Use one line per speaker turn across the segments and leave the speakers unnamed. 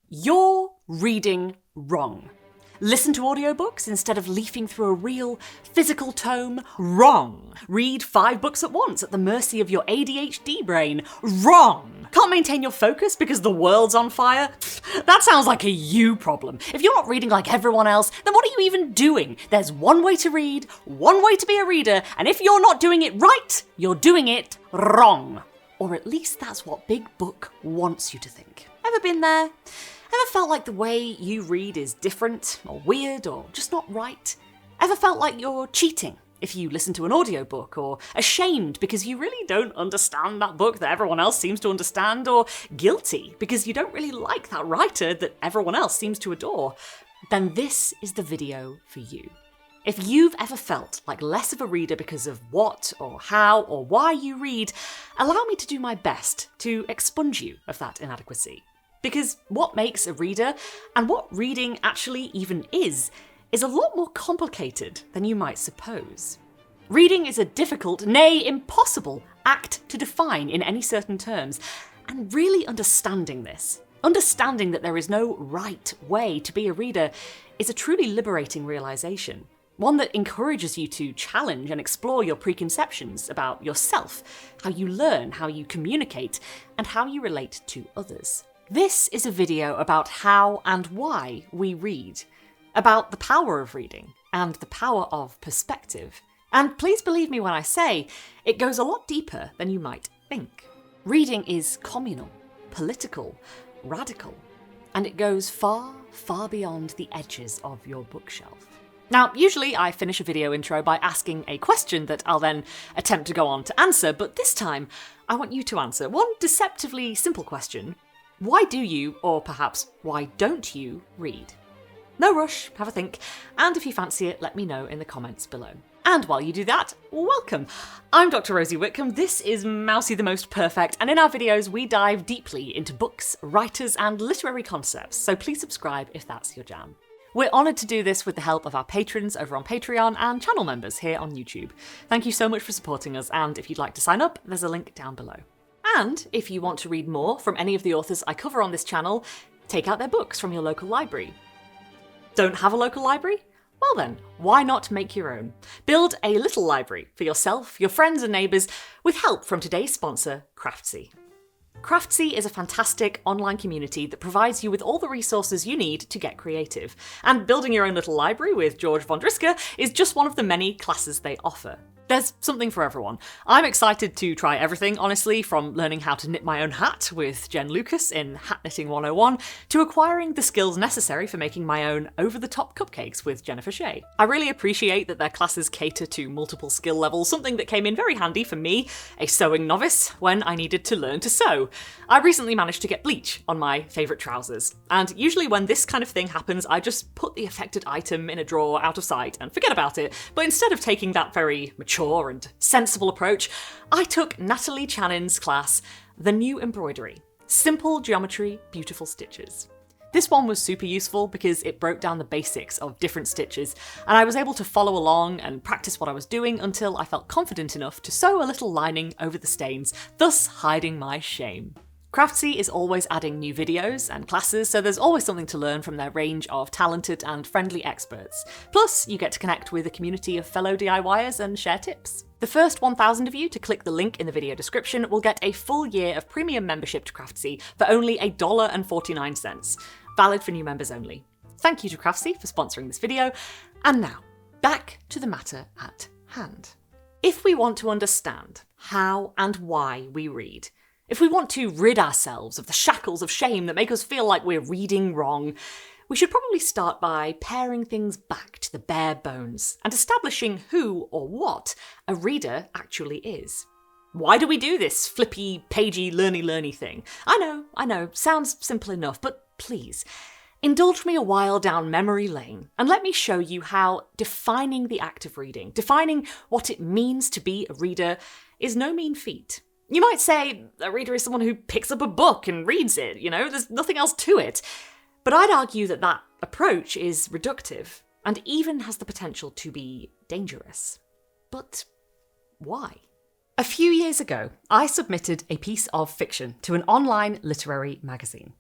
You're reading wrong. Listen to audiobooks instead of leafing through a real, physical tome? Wrong. Read 5 books at once at the mercy of your ADHD brain? Wrong. Can't maintain your focus because the world's on fire? That sounds like a you problem. If you're not reading like everyone else, then what are you even doing? There's one way to read, one way to be a reader, and if you're not doing it right, you're doing it wrong. Or at least that's what Big Book wants you to think. Ever been there? Ever felt like the way you read is different, or weird, or just not right? Ever felt like you're cheating if you listen to an audiobook, or ashamed because you really don't understand that book that everyone else seems to understand, or guilty because you don't really like that writer that everyone else seems to adore? Then this is the video for you. If you've ever felt like less of a reader because of what, or how, or why you read, allow me to do my best to expunge you of that inadequacy. Because what makes a reader, and what reading actually even is a lot more complicated than you might suppose. Reading is a difficult, nay impossible, act to define in any certain terms, and really understanding this, understanding that there is no right way to be a reader, is a truly liberating realisation. One that encourages you to challenge and explore your preconceptions about yourself, how you learn, how you communicate, and how you relate to others. This is a video about how and why we read, about the power of reading and the power of perspective. And please believe me when I say, it goes a lot deeper than you might think. Reading is communal, political, radical, and it goes far, far beyond the edges of your bookshelf. Now, usually I finish a video intro by asking a question that I'll then attempt to go on to answer, but this time I want you to answer one deceptively simple question. Why do you, or perhaps why don't you, read? No rush, have a think, and if you fancy it, let me know in the comments below. And while you do that, welcome! I'm Dr. Rosie Whitcomb, this is Mousy the Most Perfect, and in our videos we dive deeply into books, writers, and literary concepts, so please subscribe if that's your jam. We're honoured to do this with the help of our patrons over on Patreon and channel members here on YouTube. Thank you so much for supporting us, and if you'd like to sign up, there's a link down below. And if you want to read more from any of the authors I cover on this channel, take out their books from your local library. Don't have a local library? Well then, why not make your own? Build a little library for yourself, your friends and neighbours, with help from today's sponsor, Craftsy. Craftsy is a fantastic online community that provides you with all the resources you need to get creative. And building your own little library with George von Driska is just one of the many classes they offer. There's something for everyone. I'm excited to try everything, honestly, from learning how to knit my own hat with Jen Lucas in Hat Knitting 101, to acquiring the skills necessary for making my own over-the-top cupcakes with Jennifer Shea. I really appreciate that their classes cater to multiple skill levels, something that came in very handy for me, a sewing novice, when I needed to learn to sew. I recently managed to get bleach on my favourite trousers, and usually when this kind of thing happens, I just put the affected item in a drawer out of sight and forget about it, but instead of taking that very mature and sensible approach, I took Natalie Channon's class, The New Embroidery, Simple Geometry, Beautiful Stitches. This one was super useful because it broke down the basics of different stitches, and I was able to follow along and practice what I was doing until I felt confident enough to sew a little lining over the stains, thus hiding my shame. Craftsy is always adding new videos and classes, so there's always something to learn from their range of talented and friendly experts. Plus, you get to connect with a community of fellow DIYers and share tips. The first 1,000 of you to click the link in the video description will get a full year of premium membership to Craftsy for only $1.49, valid for new members only. Thank you to Craftsy for sponsoring this video, and now, back to the matter at hand. If we want to understand how and why we read, if we want to rid ourselves of the shackles of shame that make us feel like we're reading wrong, we should probably start by paring things back to the bare bones and establishing who or what a reader actually is. Why do we do this flippy, pagey, learny thing? I know, sounds simple enough, but please, indulge me a while down memory lane and let me show you how defining the act of reading, defining what it means to be a reader, is no mean feat. You might say a reader is someone who picks up a book and reads it, there's nothing else to it. But I'd argue that that approach is reductive and even has the potential to be dangerous. But why? A few years ago, I submitted a piece of fiction to an online literary magazine.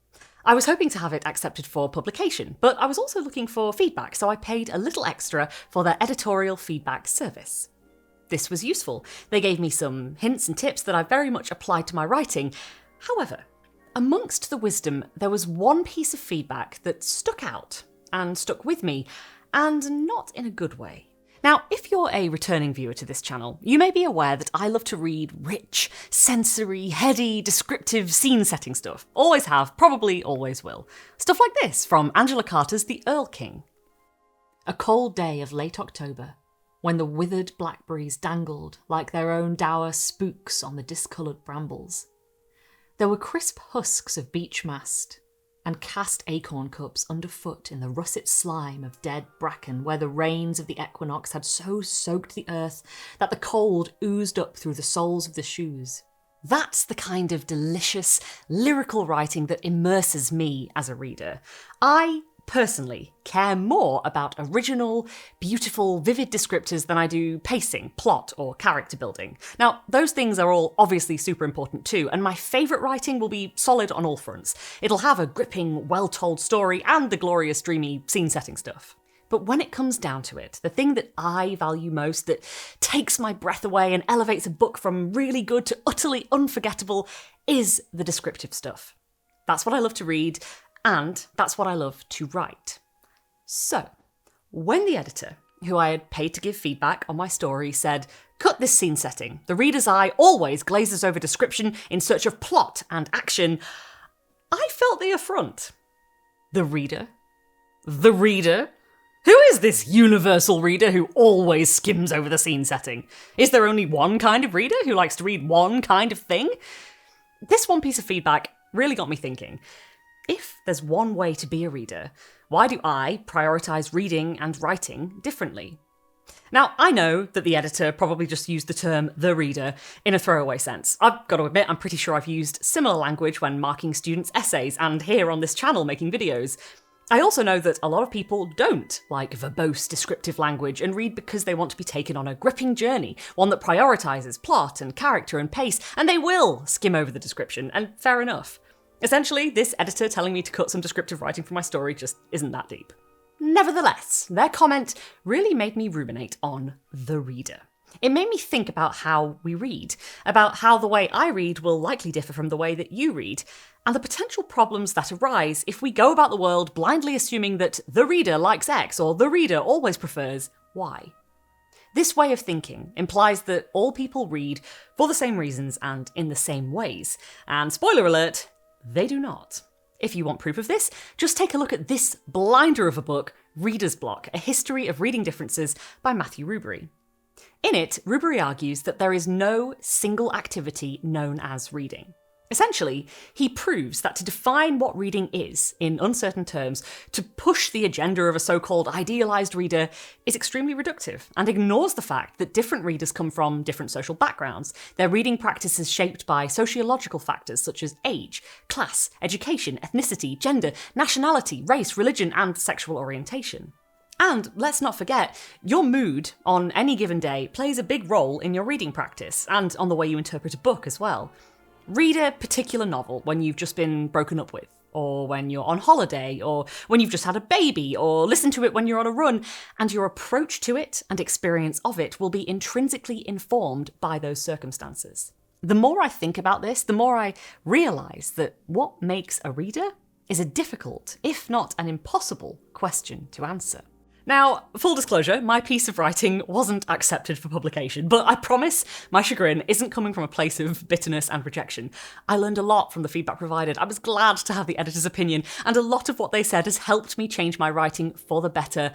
I was hoping to have it accepted for publication, but I was also looking for feedback, so I paid a little extra for their editorial feedback service. This was useful. They gave me some hints and tips that I very much applied to my writing. However, amongst the wisdom, there was one piece of feedback that stuck out and stuck with me, and not in a good way. Now, if you're a returning viewer to this channel, you may be aware that I love to read rich, sensory, heady, descriptive, scene-setting stuff. Always have, probably always will. Stuff like this from Angela Carter's The Earl King. A cold day of late October, when the withered blackberries dangled like their own dour spooks on the discoloured brambles. There were crisp husks of beech mast, and cast acorn cups underfoot in the russet slime of dead bracken where the rains of the equinox had so soaked the earth that the cold oozed up through the soles of the shoes. That's the kind of delicious, lyrical writing that immerses me as a reader. I personally care more about original, beautiful, vivid descriptors than I do pacing, plot, or character building. Now, those things are all obviously super important too, and my favourite writing will be solid on all fronts. It'll have a gripping, well-told story and the glorious, dreamy, scene-setting stuff. But when it comes down to it, the thing that I value most, that takes my breath away and elevates a book from really good to utterly unforgettable, is the descriptive stuff. That's what I love to read, and that's what I love to write. So, when the editor, who I had paid to give feedback on my story, said, "Cut this scene setting. The reader's eye always glazes over description in search of plot and action," I felt the affront. The reader? The reader? Who is this universal reader who always skims over the scene setting? Is there only one kind of reader who likes to read one kind of thing? This one piece of feedback really got me thinking. If there's one way to be a reader, why do I prioritise reading and writing differently? Now, I know that the editor probably just used the term "the reader" in a throwaway sense. I've got to admit, I'm pretty sure I've used similar language when marking students' essays and here on this channel making videos. I also know that a lot of people don't like verbose, descriptive language and read because they want to be taken on a gripping journey, one that prioritises plot and character and pace, and they will skim over the description, and fair enough. Essentially, this editor telling me to cut some descriptive writing from my story just isn't that deep. Nevertheless, their comment really made me ruminate on the reader. It made me think about how we read, about how the way I read will likely differ from the way that you read, and the potential problems that arise if we go about the world blindly assuming that the reader likes X or the reader always prefers Y. This way of thinking implies that all people read for the same reasons and in the same ways, and spoiler alert, they do not. If you want proof of this, just take a look at this blinder of a book, Reader's Block, A History of Reading Differences by Matthew Rubery. In it, Rubery argues that there is no single activity known as reading. Essentially, he proves that to define what reading is, in uncertain terms, to push the agenda of a so-called idealised reader, is extremely reductive, and ignores the fact that different readers come from different social backgrounds, their reading practices shaped by sociological factors such as age, class, education, ethnicity, gender, nationality, race, religion, and sexual orientation. And let's not forget, your mood on any given day plays a big role in your reading practice, and on the way you interpret a book as well. Read a particular novel when you've just been broken up with, or when you're on holiday, or when you've just had a baby, or listen to it when you're on a run, and your approach to it and experience of it will be intrinsically informed by those circumstances. The more I think about this, the more I realise that what makes a reader is a difficult, if not an impossible, question to answer. Now, full disclosure, my piece of writing wasn't accepted for publication, but I promise my chagrin isn't coming from a place of bitterness and rejection. I learned a lot from the feedback provided. I was glad to have the editor's opinion, and a lot of what they said has helped me change my writing for the better.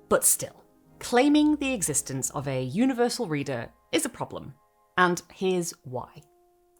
But still, claiming the existence of a universal reader is a problem, and here's why.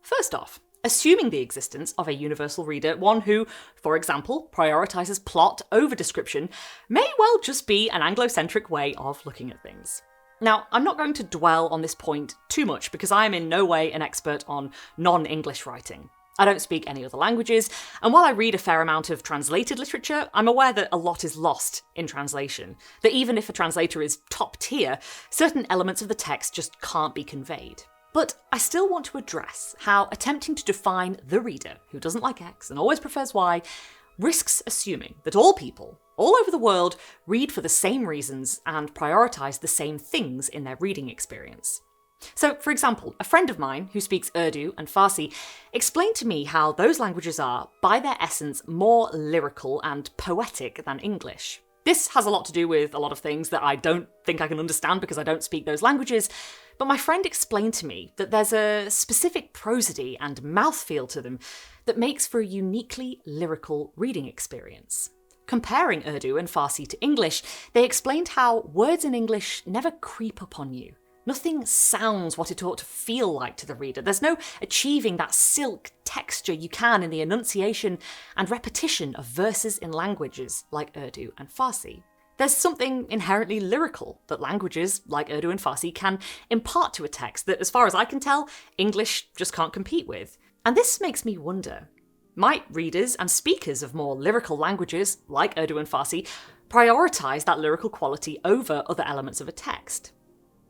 First off, assuming the existence of a universal reader, one who, for example, prioritises plot over description, may well just be an Anglo-centric way of looking at things. Now, I'm not going to dwell on this point too much because I am in no way an expert on non-English writing. I don't speak any other languages, and while I read a fair amount of translated literature, I'm aware that a lot is lost in translation, that even if a translator is top tier, certain elements of the text just can't be conveyed. But I still want to address how attempting to define the reader, who doesn't like X and always prefers Y, risks assuming that all people, all over the world, read for the same reasons and prioritise the same things in their reading experience. So, for example, a friend of mine who speaks Urdu and Farsi explained to me how those languages are, by their essence, more lyrical and poetic than English. This has a lot to do with a lot of things that I don't think I can understand because I don't speak those languages, but my friend explained to me that there's a specific prosody and mouthfeel to them that makes for a uniquely lyrical reading experience. Comparing Urdu and Farsi to English, they explained how words in English never creep up on you. Nothing sounds what it ought to feel like to the reader. There's no achieving that silk texture you can in the enunciation and repetition of verses in languages like Urdu and Farsi. There's something inherently lyrical that languages like Urdu and Farsi can impart to a text that, as far as I can tell, English just can't compete with. And this makes me wonder, might readers and speakers of more lyrical languages like Urdu and Farsi prioritise that lyrical quality over other elements of a text?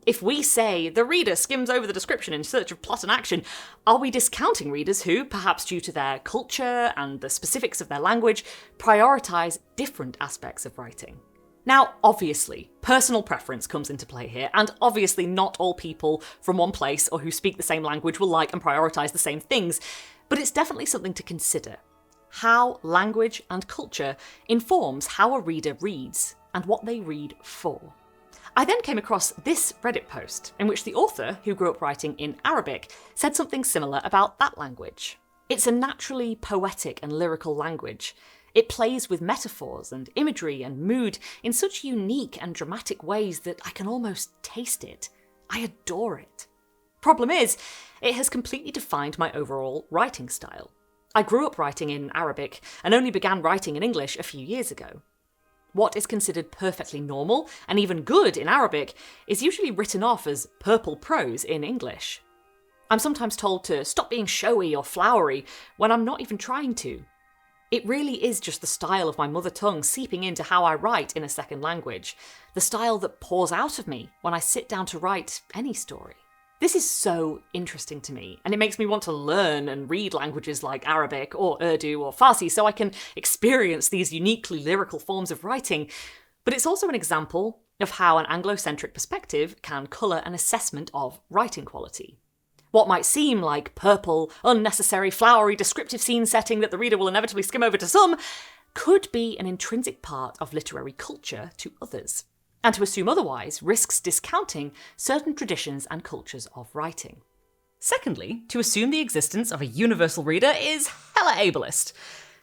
If we say the reader skims over the description in search of plot and action, are we discounting readers who, perhaps due to their culture and the specifics of their language, prioritise different aspects of writing? Now, obviously, personal preference comes into play here, and obviously not all people from one place or who speak the same language will like and prioritise the same things, but it's definitely something to consider. How language and culture informs how a reader reads and what they read for. I then came across this Reddit post in which the author, who grew up writing in Arabic, said something similar about that language. It's a naturally poetic and lyrical language. It plays with metaphors and imagery and mood in such unique and dramatic ways that I can almost taste it. I adore it. Problem is, it has completely defined my overall writing style. I grew up writing in Arabic and only began writing in English a few years ago. What is considered perfectly normal and even good in Arabic is usually written off as purple prose in English. I'm sometimes told to stop being showy or flowery when I'm not even trying to. It really is just the style of my mother tongue seeping into how I write in a second language, the style that pours out of me when I sit down to write any story. This is so interesting to me, and it makes me want to learn and read languages like Arabic or Urdu or Farsi so I can experience these uniquely lyrical forms of writing. But it's also an example of how an Anglo-centric perspective can colour an assessment of writing quality. What might seem like purple, unnecessary, flowery, descriptive scene setting that the reader will inevitably skim over to some, could be an intrinsic part of literary culture to others. And to assume otherwise risks discounting certain traditions and cultures of writing. Secondly, to assume the existence of a universal reader is hella ableist.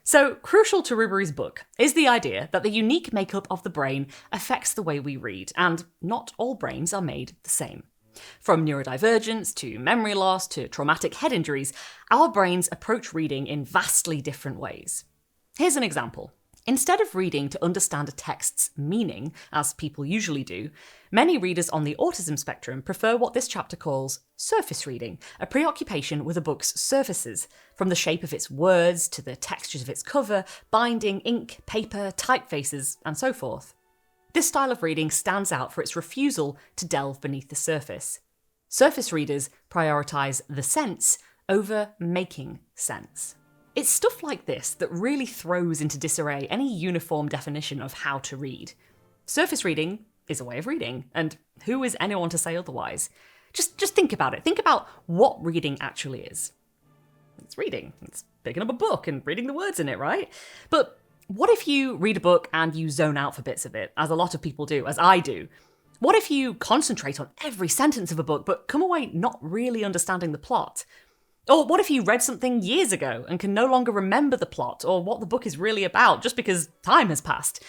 So, crucial to Rubery's book is the idea that the unique makeup of the brain affects the way we read, and not all brains are made the same. From neurodivergence to memory loss to traumatic head injuries, our brains approach reading in vastly different ways. Here's an example. Instead of reading to understand a text's meaning, as people usually do, many readers on the autism spectrum prefer what this chapter calls surface reading, a preoccupation with a book's surfaces, from the shape of its words to the textures of its cover, binding, ink, paper, typefaces, and so forth. This style of reading stands out for its refusal to delve beneath the surface. Surface readers prioritise the sense over making sense. It's stuff like this that really throws into disarray any uniform definition of how to read. Surface reading is a way of reading, and who is anyone to say otherwise? Just think about it. Think about what reading actually is. It's reading. It's picking up a book and reading the words in it, right? But what if you read a book and you zone out for bits of it, as a lot of people do, as I do? What if you concentrate on every sentence of a book but come away not really understanding the plot? Or what if you read something years ago and can no longer remember the plot or what the book is really about just because time has passed?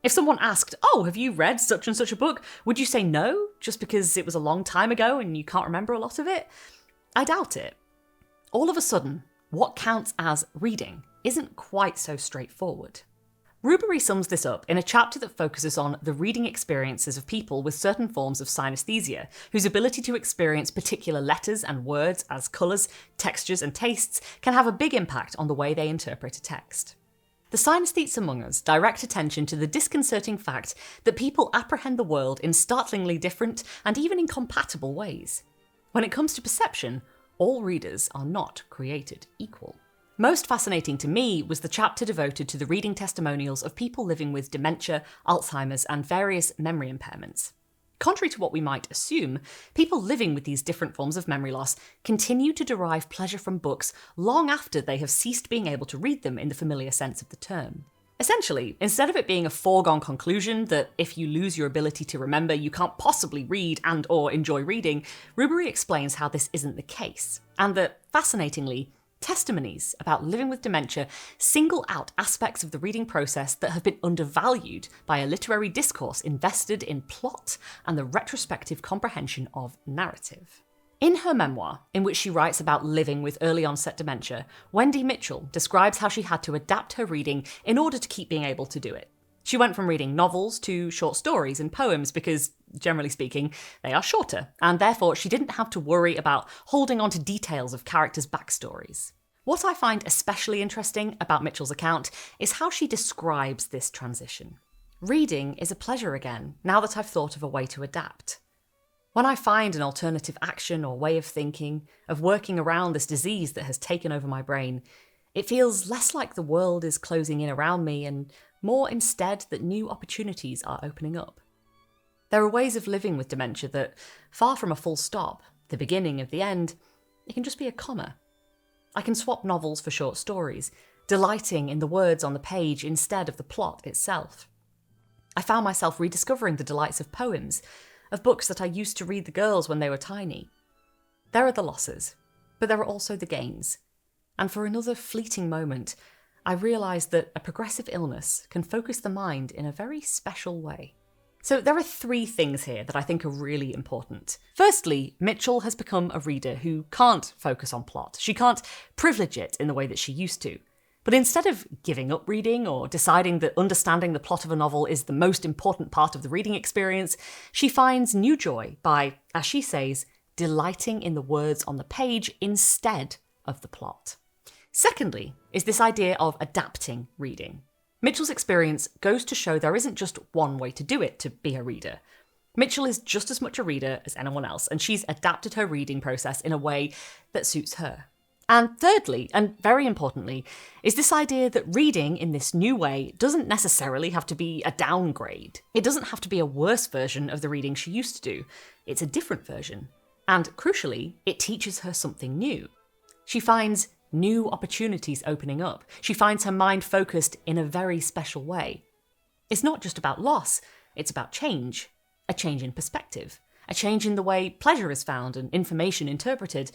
If someone asked, "Oh, have you read such and such a book?" would you say no, just because it was a long time ago and you can't remember a lot of it? I doubt it. All of a sudden, what counts as reading isn't quite so straightforward. Rubery sums this up in a chapter that focuses on the reading experiences of people with certain forms of synesthesia, whose ability to experience particular letters and words as colours, textures and tastes can have a big impact on the way they interpret a text. The synesthetes among us direct attention to the disconcerting fact that people apprehend the world in startlingly different and even incompatible ways. When it comes to perception, all readers are not created equal. Most fascinating to me was the chapter devoted to the reading testimonials of people living with dementia, Alzheimer's, and various memory impairments. Contrary to what we might assume, people living with these different forms of memory loss continue to derive pleasure from books long after they have ceased being able to read them in the familiar sense of the term. Essentially, instead of it being a foregone conclusion that if you lose your ability to remember, you can't possibly read and/or enjoy reading, Rubery explains how this isn't the case, and that, fascinatingly, testimonies about living with dementia single out aspects of the reading process that have been undervalued by a literary discourse invested in plot and the retrospective comprehension of narrative. In her memoir, in which she writes about living with early onset dementia, Wendy Mitchell describes how she had to adapt her reading in order to keep being able to do it. She went from reading novels to short stories and poems because, generally speaking, they are shorter, and therefore she didn't have to worry about holding on to details of characters' backstories. What I find especially interesting about Mitchell's account is how she describes this transition. Reading is a pleasure again, now that I've thought of a way to adapt. When I find an alternative action or way of thinking, of working around this disease that has taken over my brain, it feels less like the world is closing in around me and more instead that new opportunities are opening up. There are ways of living with dementia that, far from a full stop, the beginning of the end, it can just be a comma. I can swap novels for short stories, delighting in the words on the page instead of the plot itself. I found myself rediscovering the delights of poems, of books that I used to read the girls when they were tiny. There are the losses, but there are also the gains. And for another fleeting moment, I realised that a progressive illness can focus the mind in a very special way. So there are 3 things here that I think are really important. Firstly, Mitchell has become a reader who can't focus on plot. She can't privilege it in the way that she used to. But instead of giving up reading or deciding that understanding the plot of a novel is the most important part of the reading experience, she finds new joy by, as she says, delighting in the words on the page instead of the plot. Secondly, is this idea of adapting reading. Mitchell's experience goes to show there isn't just one way to do it to be a reader. Mitchell is just as much a reader as anyone else, and she's adapted her reading process in a way that suits her. And thirdly, and very importantly, is this idea that reading in this new way doesn't necessarily have to be a downgrade. It doesn't have to be a worse version of the reading she used to do. It's a different version. And crucially, it teaches her something new. She finds new opportunities opening up. She finds her mind focused in a very special way. It's not just about loss, it's about change. A change in perspective. A change in the way pleasure is found and information interpreted.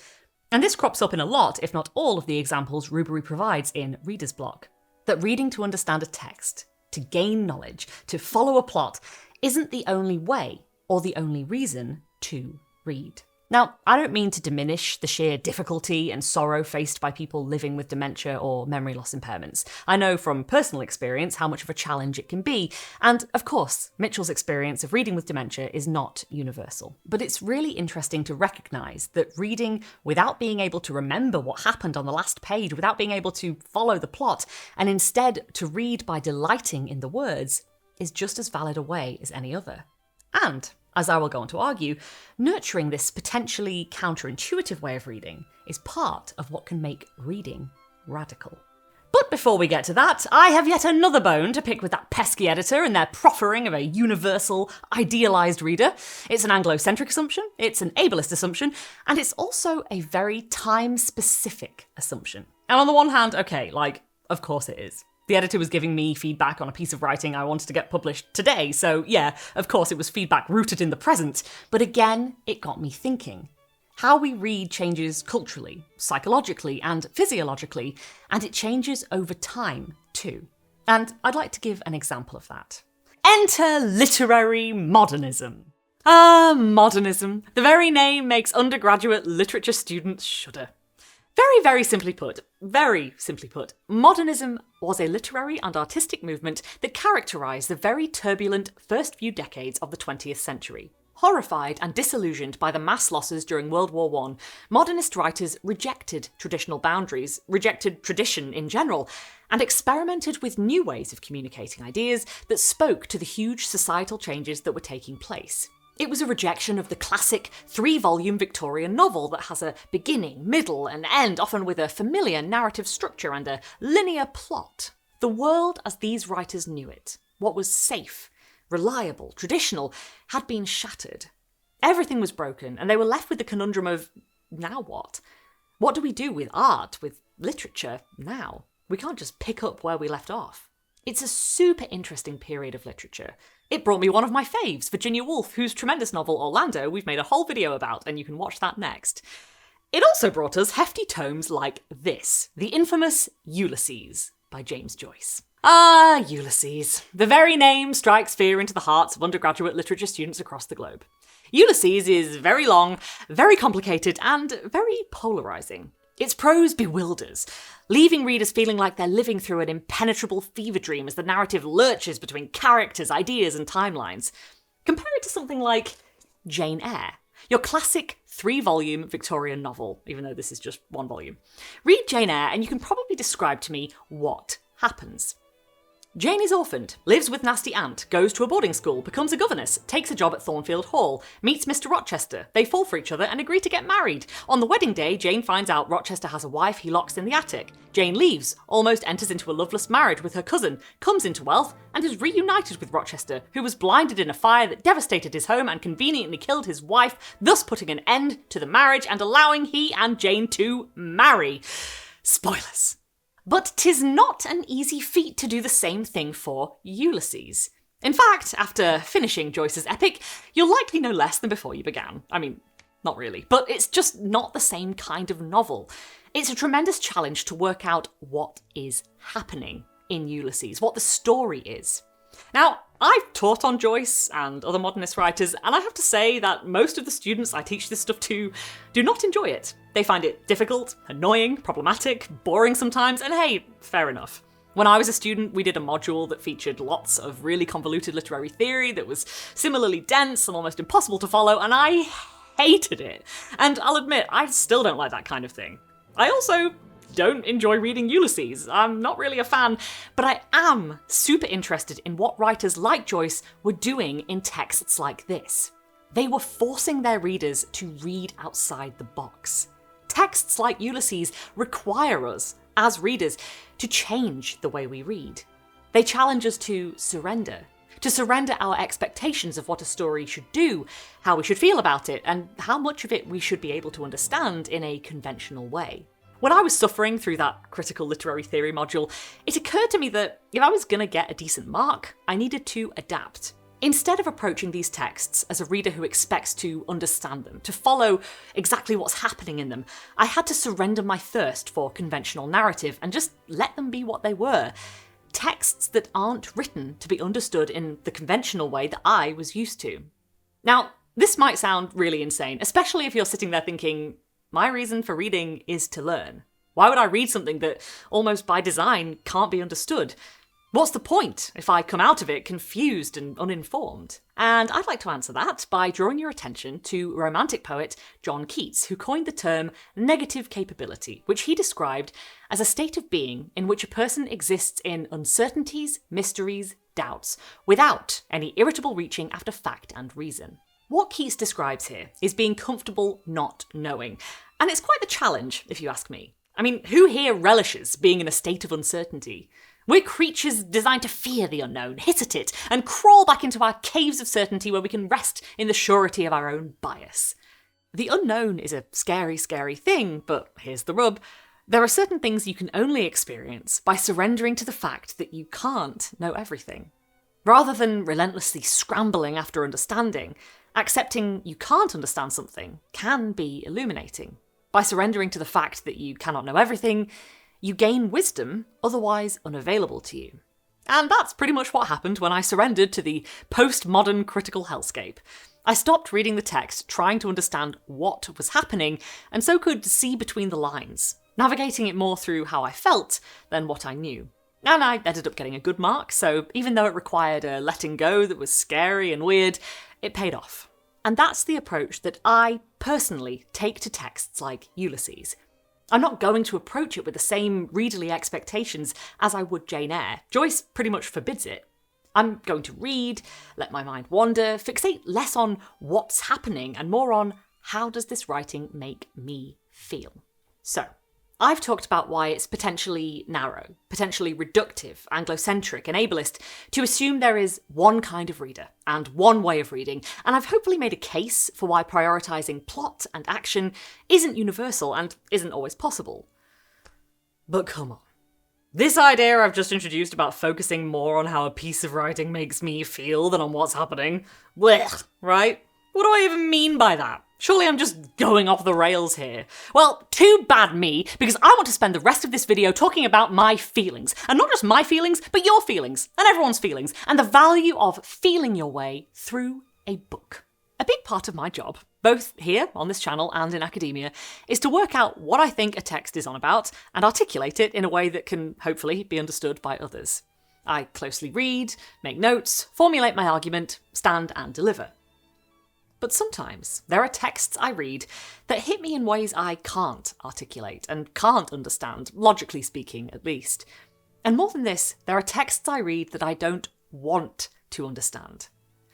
And this crops up in a lot, if not all, of the examples Rubery provides in Reader's Block. That reading to understand a text, to gain knowledge, to follow a plot, isn't the only way or the only reason to read. Now, I don't mean to diminish the sheer difficulty and sorrow faced by people living with dementia or memory loss impairments. I know from personal experience how much of a challenge it can be, and of course, Mitchell's experience of reading with dementia is not universal. But it's really interesting to recognise that reading without being able to remember what happened on the last page, without being able to follow the plot, and instead to read by delighting in the words, is just as valid a way as any other. And, as I will go on to argue, nurturing this potentially counterintuitive way of reading is part of what can make reading radical. But before we get to that, I have yet another bone to pick with that pesky editor and their proffering of a universal, idealised reader. It's an Anglo-centric assumption, it's an ableist assumption, and it's also a very time-specific assumption. And on the one hand, okay, of course it is. The editor was giving me feedback on a piece of writing I wanted to get published today, so yeah, of course it was feedback rooted in the present. But again, it got me thinking. How we read changes culturally, psychologically, and physiologically, and it changes over time too. And I'd like to give an example of that. Enter literary modernism. Ah, modernism. The very name makes undergraduate literature students shudder. Very simply put, modernism was a literary and artistic movement that characterised the very turbulent first few decades of the 20th century. Horrified and disillusioned by the mass losses during World War I, modernist writers rejected traditional boundaries, rejected tradition in general, and experimented with new ways of communicating ideas that spoke to the huge societal changes that were taking place. It was a rejection of the classic 3-volume Victorian novel that has a beginning, middle, and end, often with a familiar narrative structure and a linear plot. The world as these writers knew it, what was safe, reliable, traditional, had been shattered. Everything was broken, and they were left with the conundrum of, now what? What do we do with art, with literature, now? We can't just pick up where we left off. It's a super interesting period of literature. It brought me one of my faves, Virginia Woolf, whose tremendous novel Orlando we've made a whole video about, and you can watch that next. It also brought us hefty tomes like this, the infamous Ulysses by James Joyce. Ah, Ulysses. The very name strikes fear into the hearts of undergraduate literature students across the globe. Ulysses is very long, very complicated, and very polarising. Its prose bewilders, leaving readers feeling like they're living through an impenetrable fever dream as the narrative lurches between characters, ideas, and timelines. Compare it to something like Jane Eyre, your classic 3-volume Victorian novel, even though this is just 1 volume. Read Jane Eyre and you can probably describe to me what happens. Jane is orphaned, lives with Nasty Aunt, goes to a boarding school, becomes a governess, takes a job at Thornfield Hall, meets Mr. Rochester, they fall for each other and agree to get married. On the wedding day, Jane finds out Rochester has a wife he locks in the attic. Jane leaves, almost enters into a loveless marriage with her cousin, comes into wealth, and is reunited with Rochester, who was blinded in a fire that devastated his home and conveniently killed his wife, thus putting an end to the marriage and allowing he and Jane to marry. Spoilers. But 'tis not an easy feat to do the same thing for Ulysses. In fact, after finishing Joyce's epic, you'll likely know less than before you began. I mean, not really, but it's just not the same kind of novel. It's a tremendous challenge to work out what is happening in Ulysses, what the story is. Now, I've taught on Joyce and other modernist writers, and I have to say that most of the students I teach this stuff to do not enjoy it. They find it difficult, annoying, problematic, boring sometimes, and hey, fair enough. When I was a student, we did a module that featured lots of really convoluted literary theory that was similarly dense and almost impossible to follow, and I hated it. And I'll admit, I still don't like that kind of thing. I also don't enjoy reading Ulysses. I'm not really a fan, but I am super interested in what writers like Joyce were doing in texts like this. They were forcing their readers to read outside the box. Texts like Ulysses require us, as readers, to change the way we read. They challenge us to surrender our expectations of what a story should do, how we should feel about it, and how much of it we should be able to understand in a conventional way. When I was suffering through that critical literary theory module, it occurred to me that if I was going to get a decent mark, I needed to adapt. Instead of approaching these texts as a reader who expects to understand them, to follow exactly what's happening in them, I had to surrender my thirst for conventional narrative and just let them be what they were. Texts that aren't written to be understood in the conventional way that I was used to. Now, this might sound really insane, especially if you're sitting there thinking, my reason for reading is to learn. Why would I read something that almost by design can't be understood? What's the point if I come out of it confused and uninformed? And I'd like to answer that by drawing your attention to Romantic poet John Keats, who coined the term negative capability, which he described as a state of being in which a person exists in uncertainties, mysteries, doubts, without any irritable reaching after fact and reason. What Keats describes here is being comfortable not knowing, and it's quite the challenge, if you ask me. I mean, who here relishes being in a state of uncertainty? We're creatures designed to fear the unknown, hiss at it, and crawl back into our caves of certainty where we can rest in the surety of our own bias. The unknown is a scary, scary thing, but here's the rub. There are certain things you can only experience by surrendering to the fact that you can't know everything. Rather than relentlessly scrambling after understanding, accepting you can't understand something can be illuminating. By surrendering to the fact that you cannot know everything, you gain wisdom otherwise unavailable to you. And that's pretty much what happened when I surrendered to the postmodern critical hellscape. I stopped reading the text, trying to understand what was happening, and so could see between the lines, navigating it more through how I felt than what I knew. And I ended up getting a good mark, so even though it required a letting go that was scary and weird, it paid off. And that's the approach that I personally take to texts like Ulysses. I'm not going to approach it with the same readerly expectations as I would Jane Eyre. Joyce pretty much forbids it. I'm going to read, let my mind wander, fixate less on what's happening and more on how does this writing make me feel. So, I've talked about why it's potentially narrow, potentially reductive, Anglocentric and ableist to assume there is one kind of reader and one way of reading, and I've hopefully made a case for why prioritising plot and action isn't universal and isn't always possible. But come on. This idea I've just introduced about focusing more on how a piece of writing makes me feel than on what's happening, blech, right? What do I even mean by that? Surely I'm just going off the rails here. Well, too bad me, because I want to spend the rest of this video talking about my feelings. And not just my feelings, but your feelings, and everyone's feelings, and the value of feeling your way through a book. A big part of my job, both here on this channel and in academia, is to work out what I think a text is on about and articulate it in a way that can hopefully be understood by others. I closely read, make notes, formulate my argument, stand and deliver. But sometimes there are texts I read that hit me in ways I can't articulate and can't understand, logically speaking at least. And more than this, there are texts I read that I don't want to understand.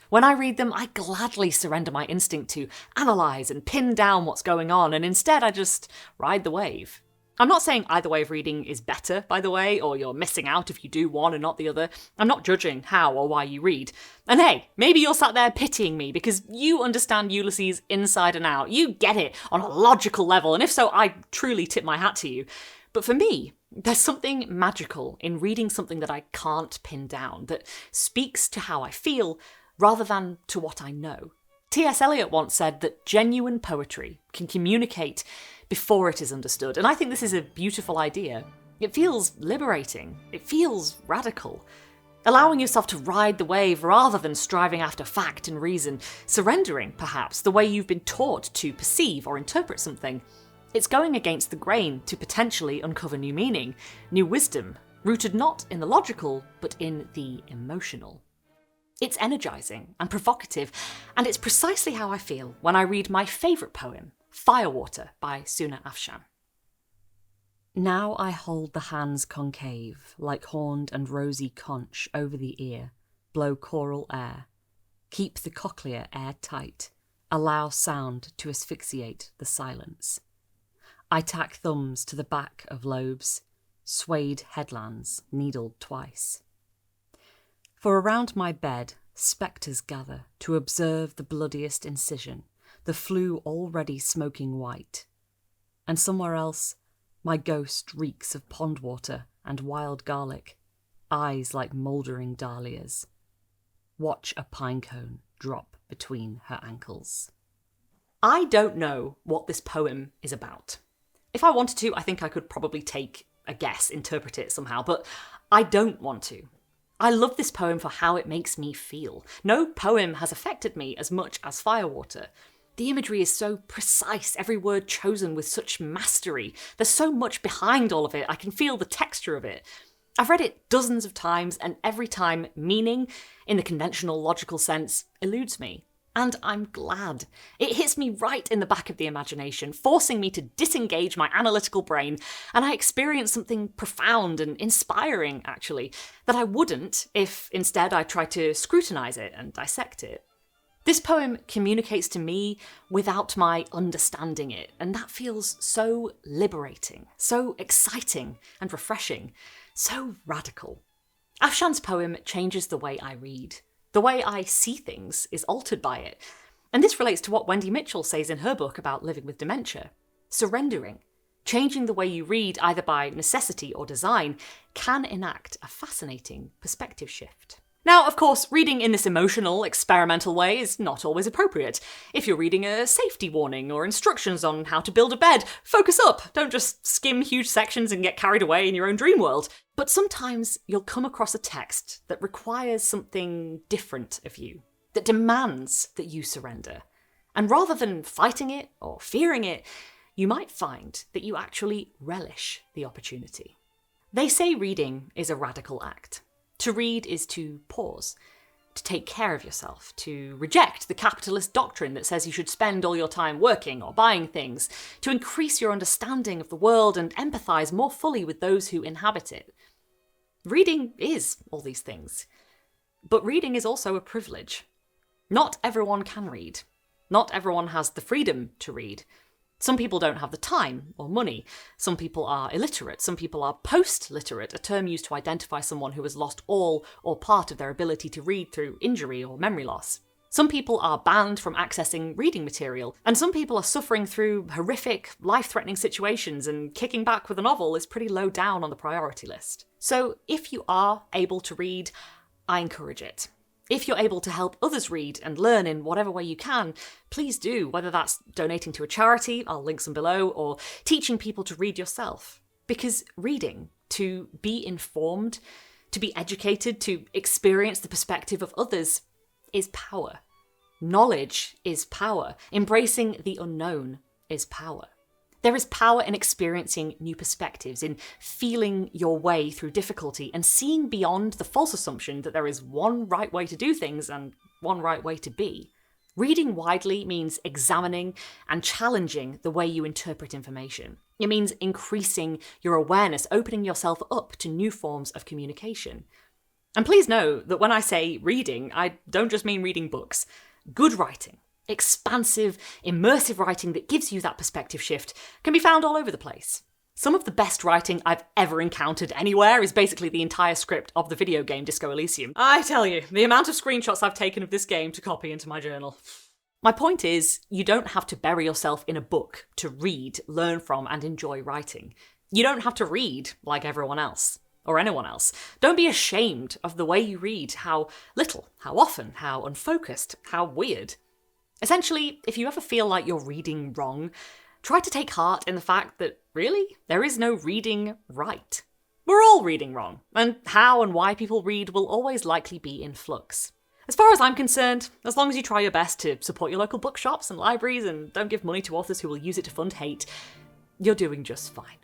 When I read them, I gladly surrender my instinct to analyse and pin down what's going on, and instead I just ride the wave. I'm not saying either way of reading is better, by the way, or you're missing out if you do one and not the other. I'm not judging how or why you read. And hey, maybe you're sat there pitying me because you understand Ulysses inside and out. You get it on a logical level, and if so, I truly tip my hat to you. But for me, there's something magical in reading something that I can't pin down, that speaks to how I feel rather than to what I know. T.S. Eliot once said that genuine poetry can communicate before it is understood, and I think this is a beautiful idea. It feels liberating. It feels radical. Allowing yourself to ride the wave rather than striving after fact and reason, surrendering, perhaps, the way you've been taught to perceive or interpret something. It's going against the grain to potentially uncover new meaning, new wisdom, rooted not in the logical, but in the emotional. It's energising and provocative, and it's precisely how I feel when I read my favourite poem, Firewater by Suna Afshan. Now I hold the hands concave, like horned and rosy conch over the ear, blow choral air, keep the cochlea air-tight, allow sound to asphyxiate the silence. I tack thumbs to the back of lobes, swayed headlands needled twice. For around my bed spectres gather to observe the bloodiest incision, the flue already smoking white. And somewhere else, my ghost reeks of pond water and wild garlic, eyes like mouldering dahlias. Watch a pinecone drop between her ankles. I don't know what this poem is about. If I wanted to, I think I could probably take a guess, interpret it somehow, but I don't want to. I love this poem for how it makes me feel. No poem has affected me as much as Firewater. The imagery is so precise, every word chosen with such mastery. There's so much behind all of it, I can feel the texture of it. I've read it dozens of times, and every time meaning, in the conventional logical sense, eludes me. And I'm glad. It hits me right in the back of the imagination, forcing me to disengage my analytical brain, and I experience something profound and inspiring, actually, that I wouldn't if instead I tried to scrutinise it and dissect it. This poem communicates to me without my understanding it, and that feels so liberating, so exciting and refreshing, so radical. Afshan's poem changes the way I read. The way I see things is altered by it. And this relates to what Wendy Mitchell says in her book about living with dementia. Surrendering, changing the way you read either by necessity or design, can enact a fascinating perspective shift. Now, of course, reading in this emotional, experimental way is not always appropriate. If you're reading a safety warning or instructions on how to build a bed, focus up. Don't just skim huge sections and get carried away in your own dream world. But sometimes you'll come across a text that requires something different of you, that demands that you surrender. And rather than fighting it or fearing it, you might find that you actually relish the opportunity. They say reading is a radical act. To read is to pause, to take care of yourself, to reject the capitalist doctrine that says you should spend all your time working or buying things, to increase your understanding of the world and empathise more fully with those who inhabit it. Reading is all these things. But reading is also a privilege. Not everyone can read. Not everyone has the freedom to read. Some people don't have the time or money. Some people are illiterate. Some people are post-literate, a term used to identify someone who has lost all or part of their ability to read through injury or memory loss. Some people are banned from accessing reading material, and some people are suffering through horrific, life-threatening situations, and kicking back with a novel is pretty low down on the priority list. So if you are able to read, I encourage it. If you're able to help others read and learn in whatever way you can, please do, whether that's donating to a charity, I'll link some below, or teaching people to read yourself. Because reading, to be informed, to be educated, to experience the perspective of others, is power. Knowledge is power. Embracing the unknown is power. There is power in experiencing new perspectives, in feeling your way through difficulty and seeing beyond the false assumption that there is one right way to do things and one right way to be. Reading widely means examining and challenging the way you interpret information. It means increasing your awareness, opening yourself up to new forms of communication. And please know that when I say reading, I don't just mean reading books. Good writing, expansive, immersive writing that gives you that perspective shift can be found all over the place. Some of the best writing I've ever encountered anywhere is basically the entire script of the video game Disco Elysium. I tell you, the amount of screenshots I've taken of this game to copy into my journal. My point is, you don't have to bury yourself in a book to read, learn from, and enjoy writing. You don't have to read like everyone else. Or anyone else. Don't be ashamed of the way you read, how little, how often, how unfocused, how weird. Essentially, if you ever feel like you're reading wrong, try to take heart in the fact that, really, there is no reading right. We're all reading wrong, and how and why people read will always likely be in flux. As far as I'm concerned, as long as you try your best to support your local bookshops and libraries and don't give money to authors who will use it to fund hate, you're doing just fine.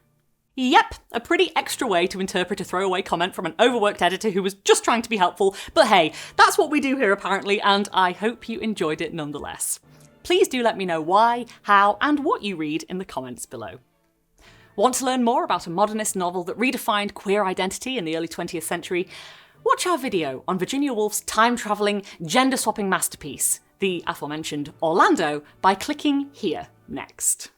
Yep, a pretty extra way to interpret a throwaway comment from an overworked editor who was just trying to be helpful, but hey, that's what we do here apparently, and I hope you enjoyed it nonetheless. Please do let me know why, how, and what you read in the comments below. Want to learn more about a modernist novel that redefined queer identity in the early 20th century? Watch our video on Virginia Woolf's time-travelling, gender-swapping masterpiece, the aforementioned Orlando, by clicking here next.